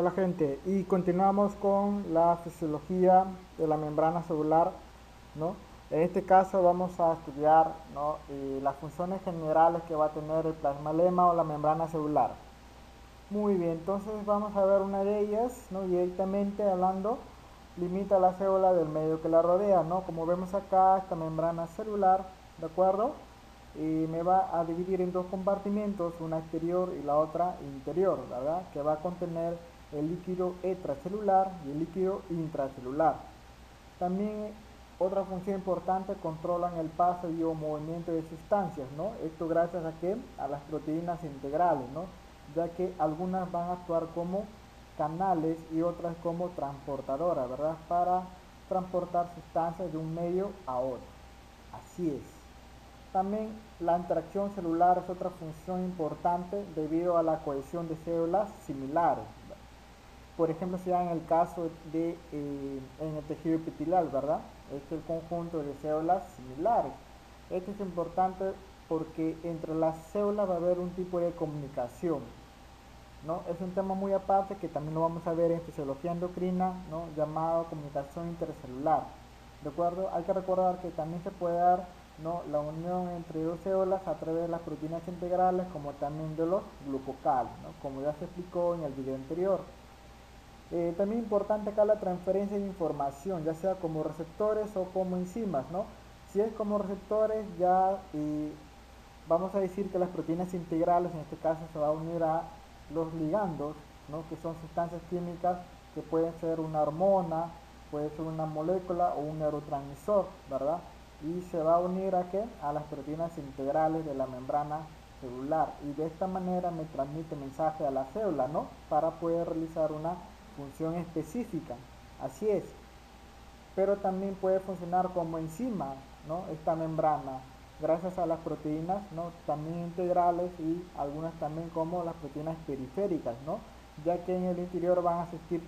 Hola gente, y continuamos con la fisiología de la membrana celular, ¿no? En este caso vamos a estudiar, ¿no? Las funciones generales que va a tener el plasmalema o la membrana celular. Muy bien, entonces vamos a ver una de ellas, ¿no? Directamente hablando, limita la célula del medio que la rodea, ¿no? Como vemos acá, esta membrana celular, ¿de acuerdo? Y me va a dividir en dos compartimentos, una exterior y la otra interior, ¿verdad? Que va a contener el líquido extracelular y el líquido intracelular. También otra función importante, controlan el paso y o movimiento de sustancias, ¿no? Esto gracias a qué? A las proteínas integrales, ¿no? Ya que algunas van a actuar como canales y otras como transportadoras, ¿verdad? Para transportar sustancias de un medio a otro. Así es. También la interacción celular es otra función importante debido a la cohesión de células similares. Por ejemplo, se da en el caso de en el tejido epitelial, ¿verdad? Es el conjunto de células similares. Esto es importante porque entre las células va a haber un tipo de comunicación, ¿no? Es un tema muy aparte que también lo vamos a ver en fisiología endocrina, ¿no? Llamado comunicación intercelular. ¿De acuerdo? Hay que recordar que también se puede dar, ¿no? La unión entre dos células a través de las proteínas integrales como también de los glucocales, ¿no? Como ya se explicó en el video anterior. También importante acá la transferencia de información, ya sea como receptores o como enzimas, ¿no? Si es como receptores, ya vamos a decir que las proteínas integrales, en este caso, se va a unir a los ligandos, ¿no? Que son sustancias químicas que pueden ser una hormona, puede ser una molécula o un neurotransmisor, ¿verdad? Y se va a unir a qué? A las proteínas integrales de la membrana celular. Y de esta manera me transmite mensaje a la célula, ¿no? Para poder realizar una función específica. Así es. Pero también puede funcionar como enzima, ¿no? Esta membrana, gracias a las proteínas, ¿no? También integrales y algunas también como las proteínas periféricas, ¿no? Ya que en el interior van a existir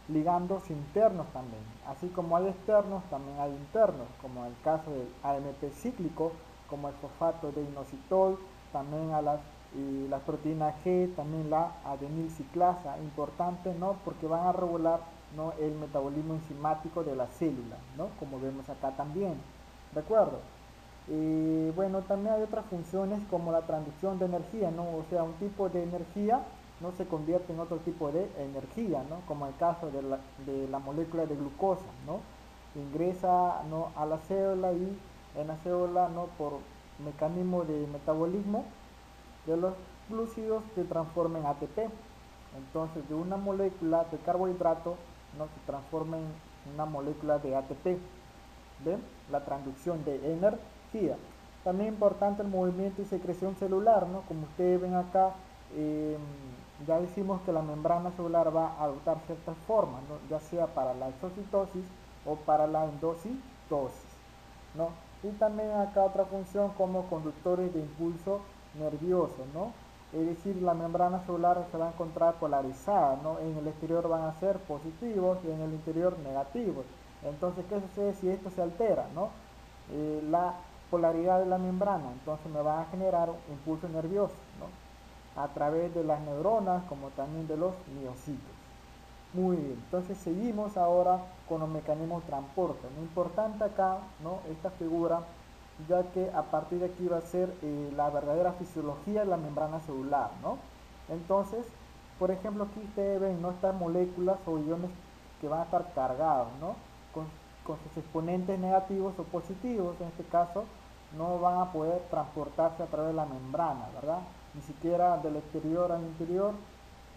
ligandos internos también. Así como hay externos, también hay internos, como el caso del AMP cíclico, como el fosfato de inositol, también a las proteínas G, también la adenilciclasa, importante, ¿no? Porque van a regular, ¿no? El metabolismo enzimático de la célula, ¿no? Como vemos acá también, ¿de acuerdo? Y bueno, también hay otras funciones como la transducción de energía, ¿no? O sea, un tipo de energía no se convierte en otro tipo de energía, ¿no? Como el caso de la molécula de glucosa, ¿no? Ingresa, ¿no? a la célula y en la célula, ¿no? Por mecanismo de metabolismo de los glúcidos se transforma en ATP. Entonces, de una molécula de carbohidrato, ¿no? Se transforma en una molécula de ATP. ¿Ven? La transducción de energía. También importante el movimiento y secreción celular, ¿no? Como ustedes ven acá, eh, ya decimos que la membrana celular va a adoptar ciertas formas, ¿no? Ya sea para la exocitosis o para la endocitosis, ¿no? Y también acá otra función como conductores de impulso nervioso, ¿no? Es decir, la membrana celular se va a encontrar polarizada, ¿no? En el exterior van a ser positivos y en el interior negativos. Entonces, ¿qué sucede si esto se altera, ¿no? La polaridad de la membrana, entonces me va a generar un impulso nervioso, ¿no? A través de las neuronas como también de los miocitos. Muy bien, entonces seguimos ahora con los mecanismos de transporte. Lo importante acá, ¿no? Esta figura, ya que a partir de aquí va a ser la verdadera fisiología de la membrana celular, ¿no? Entonces, por ejemplo, aquí ustedes ven, ¿no? Estas moléculas o iones que van a estar cargados, ¿no? Con, con sus exponentes negativos o positivos, en este caso, no van a poder transportarse a través de la membrana, ¿verdad? Ni siquiera del exterior al interior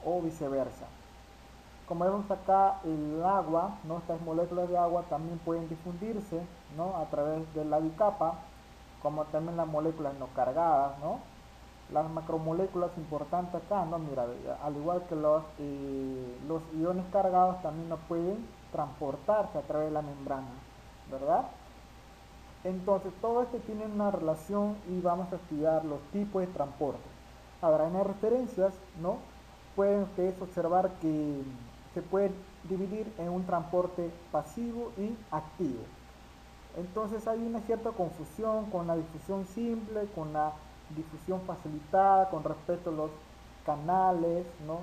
o viceversa. Como vemos acá, el agua, ¿no? Estas moléculas de agua también pueden difundirse, ¿no? A través de la bicapa, como también las moléculas no cargadas, ¿no? Las macromoléculas importantes acá, ¿no? Mira, al igual que los iones cargados también no pueden transportarse a través de la membrana, ¿verdad? Entonces, todo esto tiene una relación y vamos a estudiar los tipos de transporte. Ahora, en las referencias, ¿no? Pueden ustedes observar que se puede dividir en un transporte pasivo y activo. Entonces hay una cierta confusión con la difusión simple, con la difusión facilitada, con respecto a los canales, ¿no?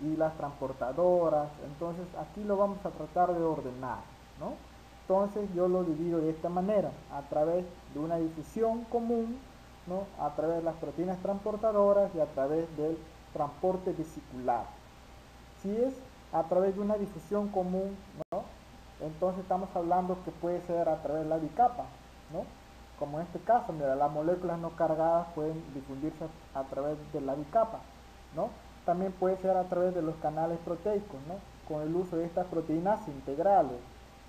y las transportadoras. Entonces aquí lo vamos a tratar de ordenar, ¿no? Entonces yo lo divido de esta manera, a través de una difusión común, ¿no? A través de las proteínas transportadoras y a través del transporte vesicular. Si es a través de una difusión común, ¿no? Entonces estamos hablando que puede ser a través de la bicapa, ¿no? Como en este caso, mira, las moléculas no cargadas pueden difundirse a través de la bicapa, ¿no? También puede ser a través de los canales proteicos, ¿no? Con el uso de estas proteínas integrales,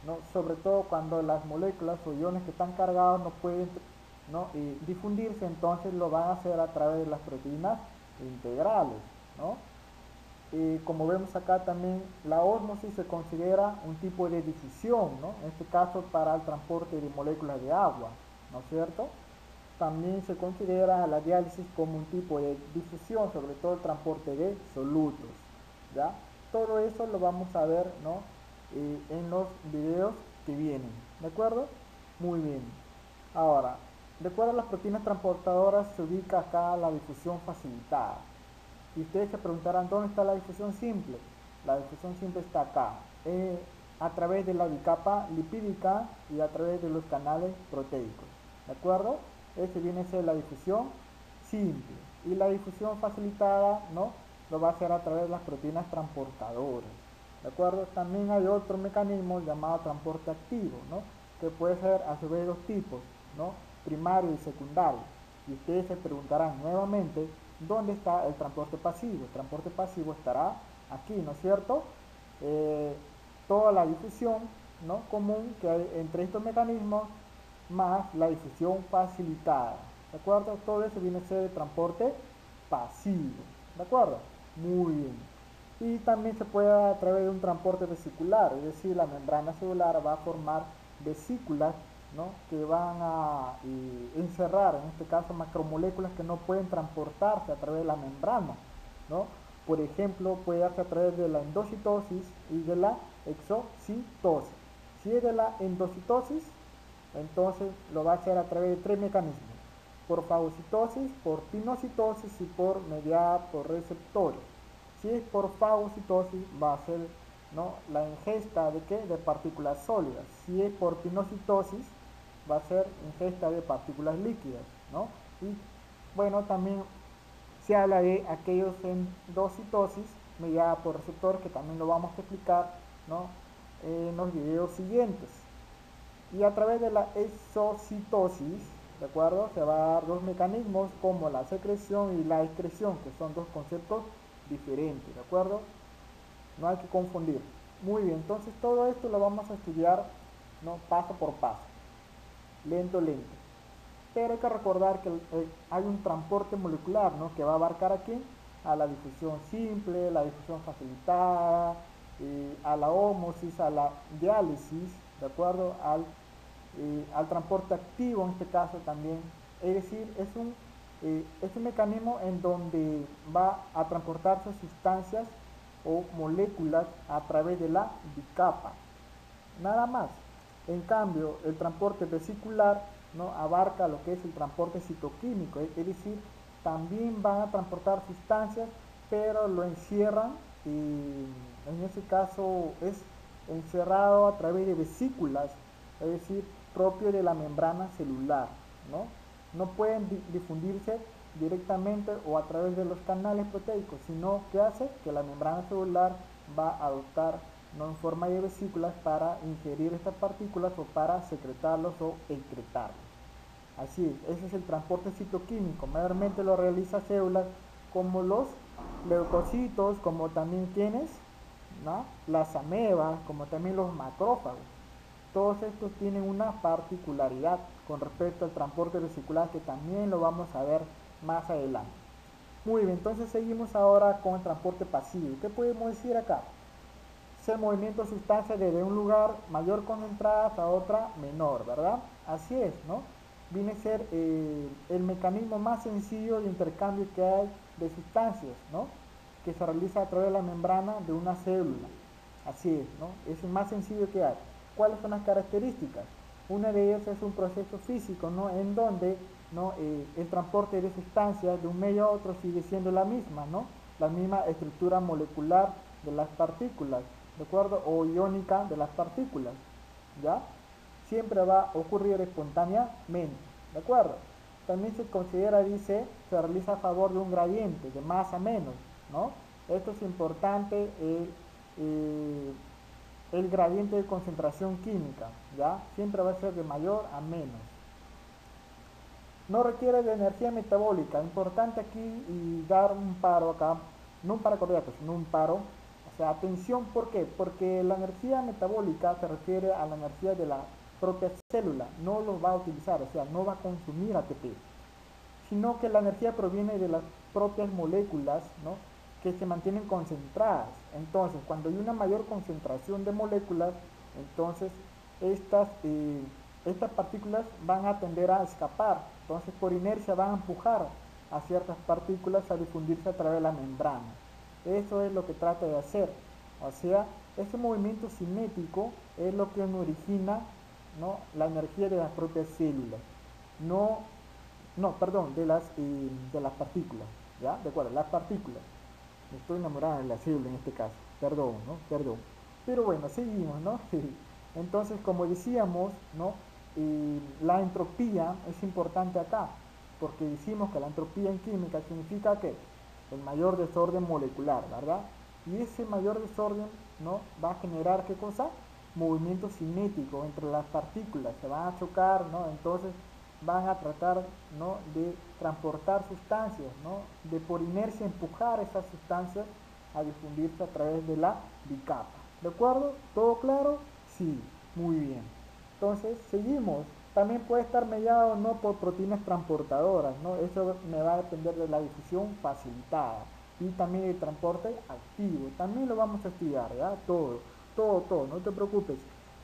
¿no? Sobre todo cuando las moléculas o iones que están cargados no pueden, ¿no? difundirse, entonces lo van a hacer a través de las proteínas integrales, ¿no? Como vemos acá también, la ósmosis se considera un tipo de difusión, ¿no? En este caso para el transporte de moléculas de agua, ¿no es cierto? También se considera la diálisis como un tipo de difusión, sobre todo el transporte de solutos, ¿ya? Todo eso lo vamos a ver, ¿no? En los videos que vienen, ¿de acuerdo? Muy bien. Ahora, de acuerdo a las proteínas transportadoras se ubica acá la difusión facilitada. Y ustedes se preguntarán, ¿dónde está la difusión simple? La difusión simple está acá, a través de la bicapa lipídica y a través de los canales proteicos. ¿De acuerdo? Ese viene a ser la difusión simple. Y la difusión facilitada, ¿no? Lo va a hacer a través de las proteínas transportadoras. ¿De acuerdo? También hay otro mecanismo llamado transporte activo, ¿no? Que puede ser a su vez dos tipos, ¿no? Primario y secundario. Y ustedes se preguntarán nuevamente, ¿dónde está el transporte pasivo? El transporte pasivo estará aquí, ¿no es cierto? Toda la difusión, ¿no? común que hay entre estos mecanismos más la difusión facilitada, ¿de acuerdo? Todo eso viene a ser el transporte pasivo, ¿de acuerdo? Muy bien. Y también se puede dar a través de un transporte vesicular, es decir, la membrana celular va a formar vesículas, ¿no? que van a encerrar, en este caso, macromoléculas que no pueden transportarse a través de la membrana, ¿no? Por ejemplo, puede darse a través de la endocitosis y de la exocitosis. Si es de la endocitosis, entonces lo va a hacer a través de tres mecanismos: por fagocitosis, por pinocitosis y por mediada por receptores. Si es por fagocitosis, va a ser, ¿no? la ingesta de ¿qué? De partículas sólidas. Si es por pinocitosis, va a ser ingesta de partículas líquidas, ¿no? Y bueno, también se habla de aquellos endocitosis mediada por receptores, que también lo vamos a explicar, ¿no? en los videos siguientes. Y a través de la exocitosis, ¿de acuerdo? Se va a dar dos mecanismos como la secreción y la excreción, que son dos conceptos diferentes, ¿de acuerdo? No hay que confundir. Muy bien, entonces todo esto lo vamos a estudiar, ¿no? paso por paso, lento, lento. Pero hay que recordar que hay un transporte molecular, ¿no? que va a abarcar aquí a la difusión simple, la difusión facilitada, a la ósmosis, a la diálisis, ¿de acuerdo? Al transporte activo en este caso también. Es decir, es un mecanismo en donde va a transportarse sustancias o moléculas a través de la bicapa, nada más. En cambio, el transporte vesicular, ¿no? abarca lo que es el transporte citoquímico, es decir, también van a transportar sustancias, pero lo encierran y en ese caso es encerrado a través de vesículas, es decir, propio de la membrana celular, ¿no? No pueden difundirse directamente o a través de los canales proteicos, sino que hace que la membrana celular va a adoptar, no en forma de vesículas, para ingerir estas partículas o para secretarlos o excretarlos. Así es, ese es el transporte citoquímico. Mayormente lo realiza células como los leucocitos, como también quienes, ¿no? las amebas, como también los macrófagos. Todos estos tienen una particularidad con respecto al transporte vesicular, que también lo vamos a ver más adelante. Muy bien, entonces seguimos ahora con el transporte pasivo. ¿Qué podemos decir acá? Es el movimiento de sustancias desde un lugar mayor concentradas a otra menor, ¿verdad? Así es, ¿no? Viene a ser el mecanismo más sencillo de intercambio que hay de sustancias, ¿no? Que se realiza a través de la membrana de una célula. Así es, ¿no? Es el más sencillo que hay. ¿Cuáles son las características? Una de ellas es un proceso físico, ¿no? En donde, ¿no? el transporte de sustancias de un medio a otro sigue siendo la misma, ¿no? la misma estructura molecular de las partículas, ¿de acuerdo? O iónica de las partículas, ¿ya? Siempre va a ocurrir espontáneamente, ¿de acuerdo? También se considera, dice, se realiza a favor de un gradiente, de más a menos, ¿no? Esto es importante, el gradiente de concentración química, ¿ya? Siempre va a ser de mayor a menos. No requiere de energía metabólica. Importante aquí y dar un paro acá, no un paro cardíaco, sino un paro. O sea, atención, ¿por qué? Porque la energía metabólica se refiere a la energía de la propia célula, no lo va a utilizar, o sea, no va a consumir ATP, sino que la energía proviene de las propias moléculas, ¿no? Que se mantienen concentradas. Entonces, cuando hay una mayor concentración de moléculas, entonces estas, estas partículas van a tender a escapar. Entonces, por inercia van a empujar a ciertas partículas a difundirse a través de la membrana. Eso es lo que trata de hacer. O sea, ese movimiento cinético es lo que origina, ¿no?, la energía de las propias células. No, no, perdón, de las partículas, ¿ya? De acuerdo, las partículas. Me estoy enamorada de la célula en este caso, perdón, ¿no? Perdón. Pero bueno, seguimos, ¿no? Entonces, como decíamos, ¿no? La entropía es importante acá, porque decimos que la entropía en química significa que el mayor desorden molecular, ¿verdad? Y ese mayor desorden, ¿no?, va a generar, ¿qué cosa? Movimiento cinético entre las partículas, se van a chocar, ¿no? Entonces van a tratar, ¿no?, de transportar sustancias, ¿no?, de por inercia empujar esas sustancias a difundirse a través de la bicapa. ¿De acuerdo? ¿Todo claro? Sí, muy bien. Entonces, seguimos. También puede estar mediado o no por proteínas transportadoras, ¿no? Eso me va a depender de la difusión facilitada y también el transporte activo. También lo vamos a estudiar, ¿ya? Todo, no te preocupes.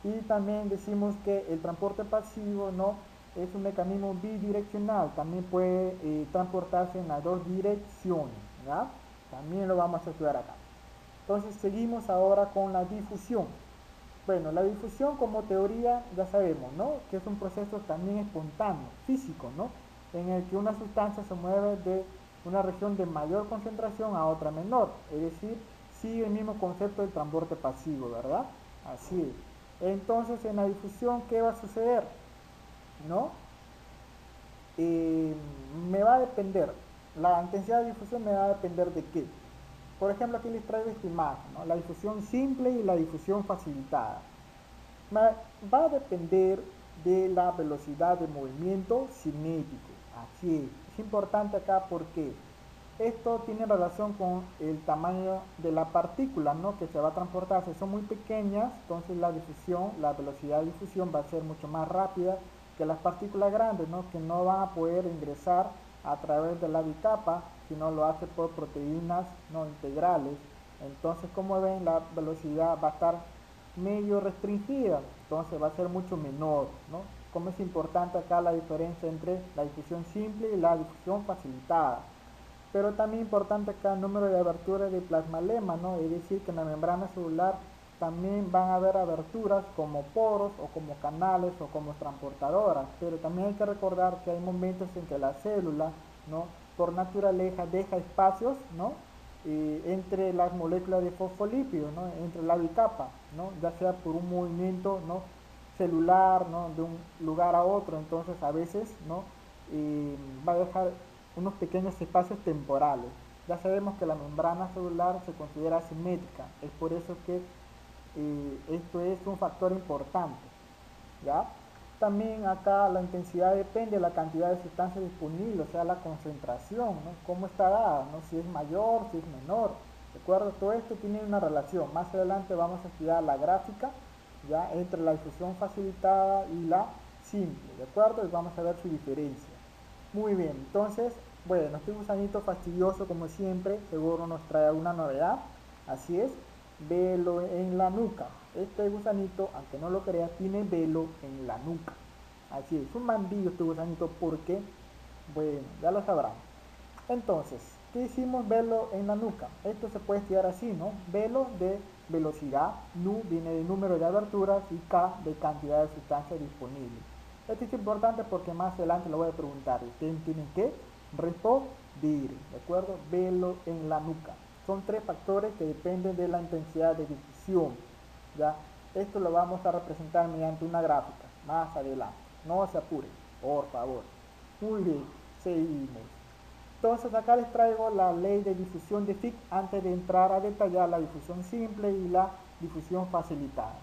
Y también decimos que el transporte pasivo, ¿no?, es un mecanismo bidireccional, también puede transportarse en las dos direcciones, ¿ya? También lo vamos a estudiar acá. Entonces seguimos ahora con la difusión. Bueno, la difusión como teoría ya sabemos, ¿no?, que es un proceso también espontáneo, físico, ¿no?, en el que una sustancia se mueve de una región de mayor concentración a otra menor, es decir, sigue el mismo concepto del transporte pasivo, ¿verdad? Así es. Entonces, en la difusión, ¿qué va a suceder? ¿No? Me va a depender, la intensidad de difusión me va a depender de qué. Por ejemplo, aquí les traigo esta imagen, ¿no?, la difusión simple y la difusión facilitada. Va a depender de la velocidad de movimiento cinético. Así es importante acá porque esto tiene relación con el tamaño de la partícula, ¿no?, que se va a transportar. Si son muy pequeñas, entonces la difusión, la velocidad de difusión va a ser mucho más rápida que las partículas grandes, ¿no?, que no van a poder ingresar a través de la bicapa, sino lo hace por proteínas, ¿no?, integrales. Entonces, como ven, la velocidad va a estar medio restringida, entonces va a ser mucho menor, ¿no? Como es importante acá la diferencia entre la difusión simple y la difusión facilitada. Pero también importante acá el número de aberturas de plasmalema, ¿no? Es decir, que en la membrana celular también van a haber aberturas como poros o como canales o como transportadoras, pero también hay que recordar que hay momentos en que la célula, ¿no?, por naturaleza deja espacios, ¿no?, entre las moléculas de fosfolípidos, ¿no?, entre la bicapa, ¿no?, ya sea por un movimiento, ¿no?, celular, ¿no?, de un lugar a otro. Entonces a veces, ¿no?, va a dejar unos pequeños espacios temporales. Ya sabemos que la membrana celular se considera asimétrica, es por eso que esto es un factor importante, ¿ya? También acá la intensidad depende de la cantidad de sustancia disponible, o sea, la concentración, ¿no?, cómo está dada, ¿no?, si es mayor, si es menor, ¿de acuerdo? Todo esto tiene una relación. Más adelante vamos a estudiar la gráfica, ya, entre la difusión facilitada y la simple, ¿de acuerdo? Y vamos a ver su diferencia. Muy bien, entonces, bueno, este gusanito fastidioso, como siempre, seguro nos trae alguna novedad. Así es, velo en la nuca. Este gusanito, aunque no lo creas, tiene velo en la nuca. Así es, un bandido este gusanito porque, bueno, ya lo sabrán. Entonces, ¿qué hicimos? Velo en la nuca. Esto se puede estudiar así, ¿no? Velo de velocidad, nu viene de número de aberturas y K de cantidad de sustancia disponible. Esto es importante porque más adelante lo voy a preguntar. Ustedes tienen que difundir, ¿de acuerdo? Velo en la nuca. Son tres factores que dependen de la intensidad de difusión, ¿ya? Esto lo vamos a representar mediante una gráfica más adelante. No se apuren, por favor. Muy bien, seguimos. Entonces acá les traigo la ley de difusión de Fick antes de entrar a detallar la difusión simple y la difusión facilitada.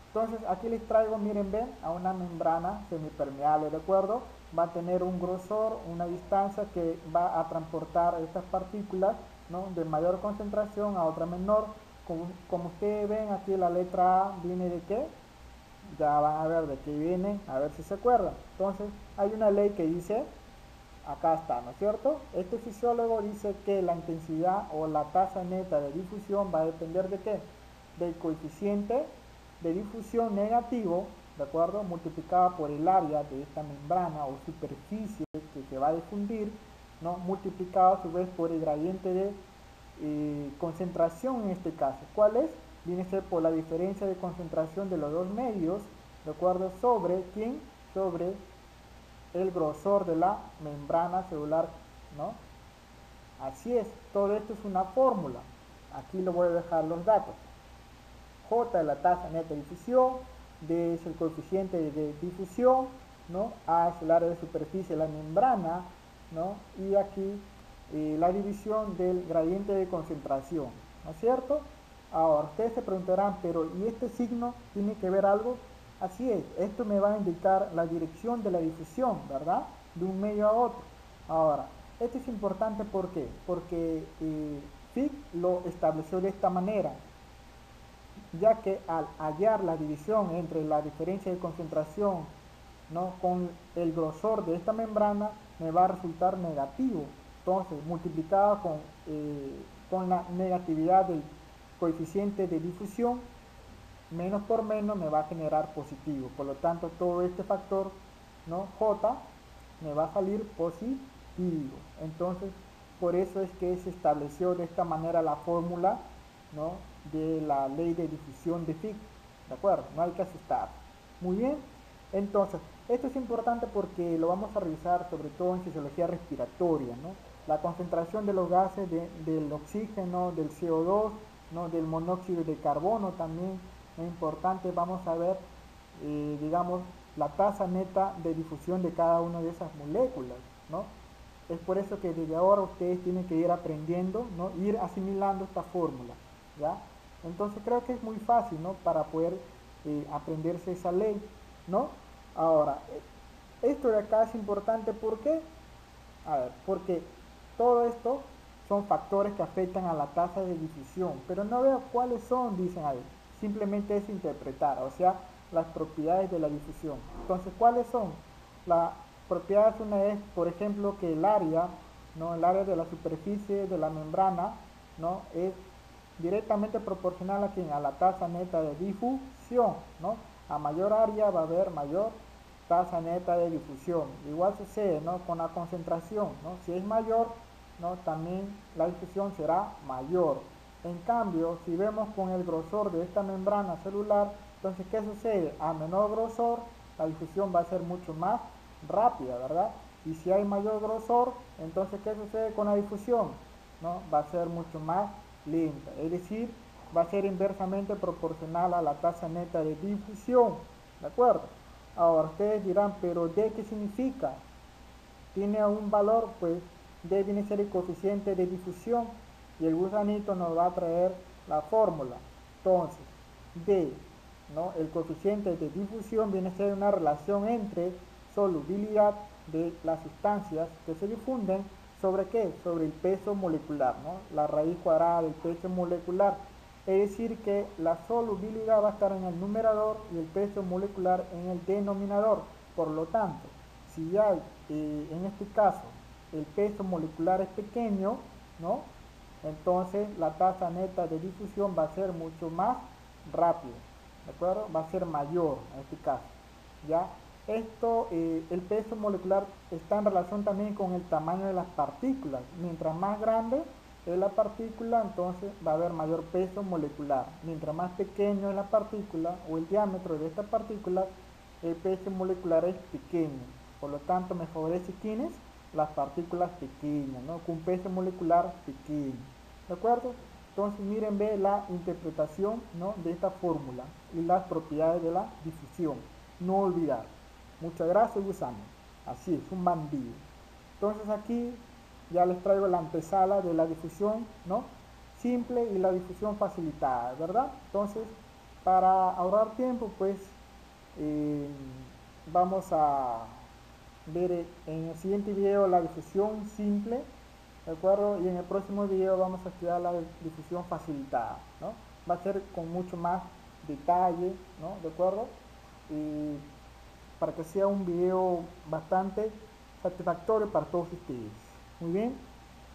Entonces aquí les traigo, miren, ven, a una membrana semipermeable, ¿de acuerdo? Va a tener un grosor, una distancia que va a transportar estas partículas, ¿no?, de mayor concentración a otra menor. Como ustedes ven, aquí la letra A viene de qué, ya van a ver de qué viene, a ver si se acuerdan. Entonces hay una ley que dice, acá está, ¿no es cierto? Este fisiólogo dice que la intensidad o la tasa neta de difusión va a depender de qué, del coeficiente de difusión negativo, ¿de acuerdo?, multiplicada por el área de esta membrana o superficie que se va a difundir, ¿no?, multiplicado a su vez por el gradiente de concentración en este caso. ¿Cuál es? Viene a ser por la diferencia de concentración de los dos medios, ¿de acuerdo?, sobre ¿quién? Sobre el grosor de la membrana celular, ¿no? Así es, todo esto es una fórmula. Aquí lo voy a dejar los datos. J es la tasa neta de difusión, D es el coeficiente de difusión, ¿no? A es el área de superficie de la membrana, ¿no? Y aquí la división del gradiente de concentración, ¿no es cierto? Ahora, ustedes se preguntarán, pero ¿y este signo tiene que ver algo? Así es, esto me va a indicar la dirección de la difusión, ¿verdad?, de un medio a otro. Ahora, esto es importante, ¿por qué? Porque Fick lo estableció de esta manera, ya que al hallar la división entre la diferencia de concentración, ¿no?, con el grosor de esta membrana, me va a resultar negativo. Entonces, multiplicado con la negatividad del coeficiente de difusión, menos por menos me va a generar positivo. Por lo tanto, todo este factor, ¿no?, J, me va a salir positivo. Entonces, por eso es que se estableció de esta manera la fórmula, ¿no?, de la ley de difusión de Fick, ¿de acuerdo? No hay que asustar. Muy bien, entonces, esto es importante porque lo vamos a revisar sobre todo en fisiología respiratoria, ¿no? La concentración de los gases, del oxígeno, del CO2, ¿no?, del monóxido de carbono también es importante. Vamos a ver, digamos, la tasa neta de difusión de cada una de esas moléculas, ¿no? Es por eso que desde ahora ustedes tienen que ir aprendiendo, ¿no?, ir asimilando esta fórmula, ¿ya? Entonces creo que es muy fácil, ¿no?, para poder aprenderse esa ley, ¿no? Ahora, esto de acá es importante, ¿por qué? A ver, porque todo esto son factores que afectan a la tasa de difusión, pero no veo cuáles son, dicen ahí. Simplemente es interpretar, o sea, las propiedades de la difusión. Entonces, ¿cuáles son? Las propiedades, una es, por ejemplo, que el área, ¿no?, el área de la superficie de la membrana, ¿no?, es directamente proporcional a quién, a la tasa neta de difusión, ¿no? A mayor área va a haber mayor tasa neta de difusión. Igual sucede, ¿no?, con la concentración, ¿no? Si es mayor, ¿no?, también la difusión será mayor. En cambio, si vemos con el grosor de esta membrana celular, entonces, ¿qué sucede? A menor grosor, la difusión va a ser mucho más rápida, ¿verdad? Y si hay mayor grosor, entonces, ¿qué sucede con la difusión? ¿No? Va a ser mucho más lenta, es decir, va a ser inversamente proporcional a la tasa neta de difusión, ¿de acuerdo? Ahora, ustedes dirán, ¿pero D qué significa? ¿Tiene un valor? Pues D viene a ser el coeficiente de difusión y el gusanito nos va a traer la fórmula. Entonces, D, ¿no?, el coeficiente de difusión viene a ser una relación entre solubilidad de las sustancias que se difunden sobre qué, sobre el peso molecular, ¿no?, la raíz cuadrada del peso molecular. Es decir, que la solubilidad va a estar en el numerador y el peso molecular en el denominador. Por lo tanto, si hay, en este caso, el peso molecular es pequeño, ¿no?, entonces la tasa neta de difusión va a ser mucho más rápida, ¿de acuerdo? Va a ser mayor en este caso, ¿ya? Esto, el peso molecular está en relación también con el tamaño de las partículas. Mientras más grande es la partícula, entonces va a haber mayor peso molecular. Mientras más pequeño es la partícula o el diámetro de esta partícula, el peso molecular es pequeño. Por lo tanto, me favorece ¿quiénes? las partículas pequeñas, ¿no? Con un peso molecular pequeño, ¿de acuerdo? Entonces miren, ve la interpretación, ¿no?, de esta fórmula y las propiedades de la difusión. No olvidar. Muchas gracias, gusano. Así es, un bandido. Entonces aquí ya les traigo la antesala de la difusión, ¿no?, simple y la difusión facilitada, ¿verdad? Entonces, para ahorrar tiempo, pues eh, vamos a ver en el siguiente video la difusión simple, ¿de acuerdo? Y en el próximo video vamos a estudiar la difusión facilitada, ¿no? Va a ser con mucho más detalle, ¿no? ¿De acuerdo? Y para que sea un video bastante satisfactorio para todos ustedes. Muy bien,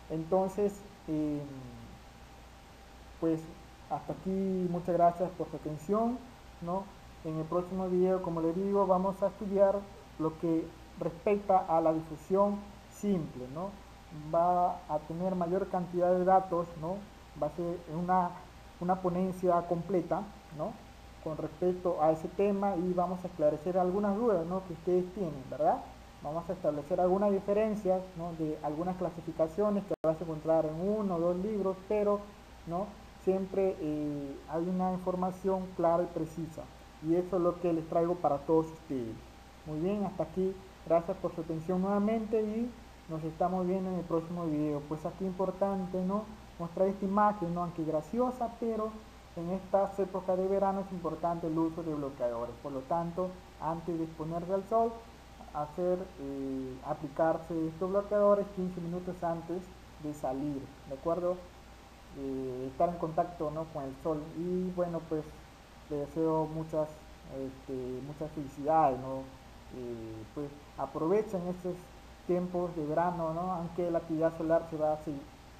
entonces, pues hasta aquí, muchas gracias por su atención, ¿no? En el próximo video, como les digo, vamos a estudiar lo que respecta a la difusión simple, ¿no? Va a tener mayor cantidad de datos, ¿no? Va a ser una ponencia completa, ¿no?, con respecto a ese tema, y vamos a esclarecer algunas dudas, ¿no?, que ustedes tienen, ¿verdad? Vamos a establecer algunas diferencias, ¿no?, de algunas clasificaciones que vas a encontrar en uno o dos libros, pero, ¿no?, siempre hay una información clara y precisa, y eso es lo que les traigo para todos ustedes. Muy bien, hasta aquí, gracias por su atención nuevamente, y nos estamos viendo en el próximo video. Pues aquí importante, ¿no?, mostrar esta imagen, ¿no?, aunque graciosa, pero en estas épocas de verano es importante el uso de bloqueadores. Por lo tanto, antes de exponerse al sol, aplicarse estos bloqueadores 15 minutos antes de salir, ¿de acuerdo? Estar en contacto, ¿no?, con el sol. Y bueno, pues les deseo muchas felicidades, ¿no? Pues aprovechen estos tiempos de verano, ¿no?, aunque la actividad solar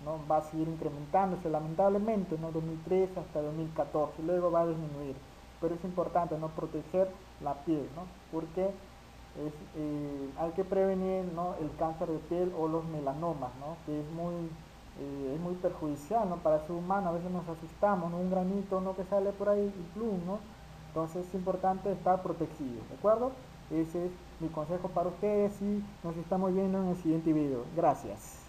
¿no?, va a seguir incrementándose lamentablemente, ¿no?, 2013 hasta 2014, luego va a disminuir, pero es importante, ¿no?, proteger la piel, ¿no?, porque hay que prevenir, ¿no?, el cáncer de piel o los melanomas, ¿no?, que es muy perjudicial, ¿no?, para el ser humano. A veces nos asustamos, ¿no?, un granito, ¿no?, que sale por ahí y plum, ¿no? Entonces es importante estar protegido, ¿de acuerdo? Ese es mi consejo para ustedes, y nos estamos viendo en el siguiente video. Gracias.